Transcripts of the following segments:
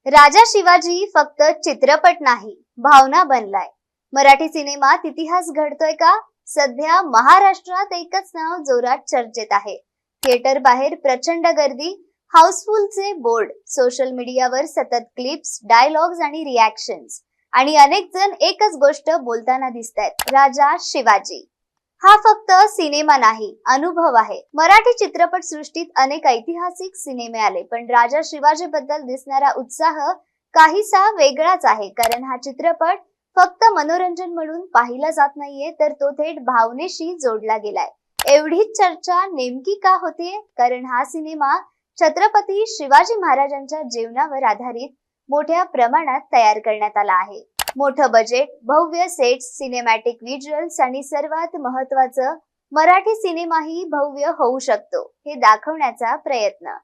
राजा शिवाजी फक्त चित्रपट नाही, भावना बनलाय. मराठी सिनेमात इतिहास घडतोय का? सध्या महाराष्ट्रात एकच नाव जोरात चर्चेत आहे. थिएटर बाहेर प्रचंड गर्दी, हाऊसफुलचे बोर्ड, सोशल मीडियावर सतत क्लिप्स, डायलॉग्स आणि रिॲक्शन्स, आणि अनेक जण एकच गोष्ट बोलताना दिसतायत, राजा शिवाजी. हा फक्त सिनेमा नाही, अनुभव आहे. मराठी चित्रपट सृष्टीत अनेक ऐतिहासिक सिनेमे आले, पण राजा शिवाजी बद्दल दिसणारा उत्साह काहीसा वेगळाच आहे. कारण हा चित्रपट फक्त मनोरंजन म्हणून पाहिला जात नाहीये, तर तो थेट भावनेशी जोडला गेलाय. एवढीच चर्चा नेमकी का होतीये? कारण हा सिनेमा छत्रपती शिवाजी महाराजांच्या जीवनावर आधारित मोठ्या प्रमाणात तयार करण्यात आला आहे. मोठं बजेट, भव्य सेट्स, सिनेमॅटिक व्हिज्युअल्स आणि सर्वात महत्त्वाचं, मराठी सिनेमाही भव्य होऊ शकतो हे दाखवण्याचा प्रयत्न.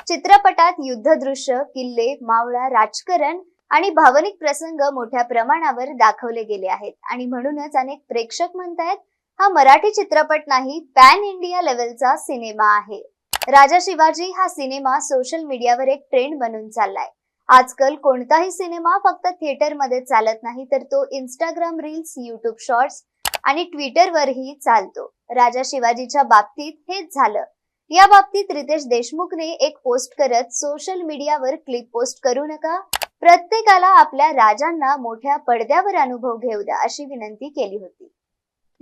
चित्रपटात युद्धदृश्य, किल्ले, मावळा, राजकारण आणि भावनिक प्रसंग मोठ्या प्रमाणावर दाखवले गेले आहेत. आणि म्हणूनच अनेक प्रेक्षक म्हणतायत, हा मराठी चित्रपट नाही, पॅन इंडिया लेवलचा सिनेमा आहे. राजा शिवाजी हा सिनेमा सोशल मीडियावर एक ट्रेंड बनून चाललाय. आजकाल कोणताही सिनेमा फक्त थिएटरमध्ये चालत नाही, तर तो इंस्टाग्राम रील्स, युट्यूब शॉर्ट्स आणि ट्विटरवरही चालतो. राजा शिवाजीच्या बाबतीत हेच झालं. या बाबतीत रितेश देशमुखने एक पोस्ट करत सोशल मीडियावर क्लिप पोस्ट करू नका, प्रत्येकाला आपल्या राजांना मोठ्या पडद्यावर अनुभव घेऊ द्या अशी विनंती केली होती.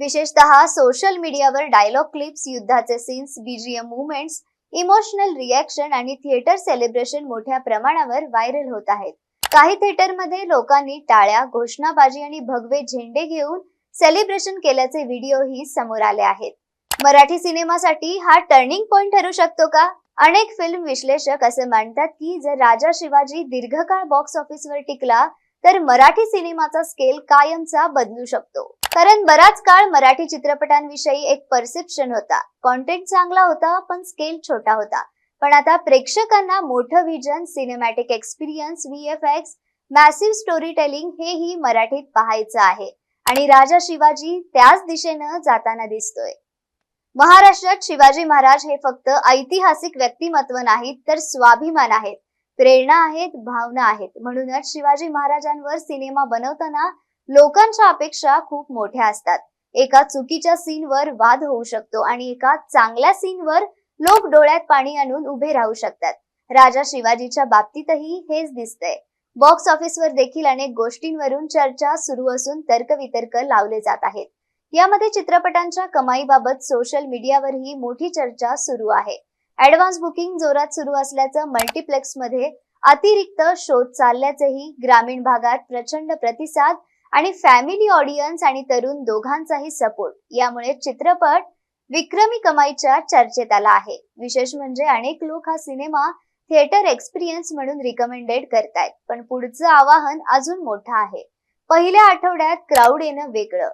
विशेषतः सोशल मीडियावर डायलॉग क्लिप्स, युद्धाचे scenes, BGM movements, emotional reaction आणि थिएटर सेलिब्रेशन मोठ्या प्रमाणावर व्हायरल होत आहेत. काही थिएटरमध्ये लोकांनी टाळ्या, घोषणाबाजी आणि भगवे झेंडे घेऊन सेलिब्रेशन केल्याचे व्हिडिओही समोर आले आहेत. मराठी सिनेमासाठी हा टर्निंग पॉइंट ठरू शकतो का? अनेक फिल्म विश्लेषक असे मानतात की जर राजा शिवाजी दीर्घकाळ बॉक्स ऑफिसवर टिकला, तर मराठी सिनेमाचा स्केल कायमचा बदलू शकतो. कारण बराच काळ मराठी चित्रपटांविषयी एक परसेप्शन होता, कॉन्टेंट चांगला होता पण स्केल छोटा होता. पण आता प्रेक्षकांना मोठं vision, cinematic experience, VFX, massive story telling हेही मराठीत पाहायचं आहे. आणि राजा शिवाजी त्याच दिशेनं जाताना दिसतोय. महाराष्ट्रात शिवाजी महाराज हे फक्त ऐतिहासिक व्यक्तिमत्व नाहीत, तर स्वाभिमान आहेत, प्रेरणा आहेत, भावना आहेत. म्हणूनच शिवाजी महाराजांवर सिनेमा बनवताना लोकांच्या अपेक्षा खूप मोठ्या असतात. एका चुकीच्या सीनवर वाद होऊ शकतो आणि एका चांगल्या सीनवर लोक डोळ्यात पाणी आणून उभे राहू शकतात. राजा शिवाजीच्या बाबतीतही हेच दिसतंय. बॉक्स ऑफिसवर देखील अनेक गोष्टींवरून चर्चा सुरू असून तर्कवितर्क लावले जात आहेत. यामध्ये चित्रपटांच्या कमाईबाबत सोशल मीडियावरही मोठी चर्चा सुरू आहे. ऍडव्हान्स बुकिंग जोरात सुरू असल्याचं, मल्टिप्लेक्समध्ये अतिरिक्त शोध चालल्याचेही, ग्रामीण भागात प्रचंड प्रतिसाद आणि फॅमिली ऑडियन्स आणि तरुण दोघांचाही सपोर्ट, यामुळे चित्रपट विक्रमी कमाईच्या चर्चेत आला आहे. विशेष म्हणजे अनेक लोक हा सिनेमा थिएटर एक्सपिरियन्स म्हणून रिकमेंडेड करतायत. पण पुढचं आवाहन अजून मोठं आहे. पहिल्या आठवड्यात क्राऊड येणं वेगळं,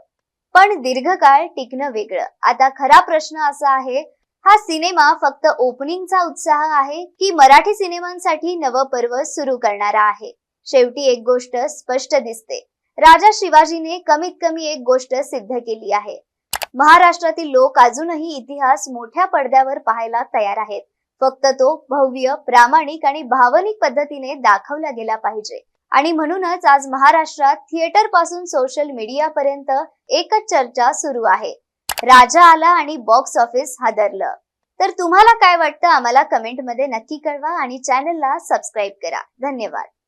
पण दीर्घकाळ टिकणं वेगळं. आता खरा प्रश्न असा आहे, हा सिनेमा फक्त ओपनिंगचा उत्साह आहे की मराठी सिनेमांसाठी नवं पर्व सुरू करणारा आहे? शेवटी एक गोष्ट स्पष्ट दिसते, राजा शिवाजीने कमीत कमी एक गोष्ट सिद्ध केली आहे. महाराष्ट्रातील लोक अजूनही इतिहास मोठ्या पडद्यावर पाहायला तयार आहेत. फक्त तो भव्य, प्रामाणिक आणि भावनिक पद्धतीने दाखवला गेला पाहिजे. आणि म्हणूनच आज महाराष्ट्रात थिएटर पासून सोशल मीडिया पर्यंत एकच चर्चा सुरू आहे, राजा आला आणि बॉक्स ऑफिस हादरलं. तर तुम्हाला काय वाटतं आम्हाला कमेंटमध्ये नक्की कळवा आणि चॅनलला सबस्क्राईब करा. धन्यवाद.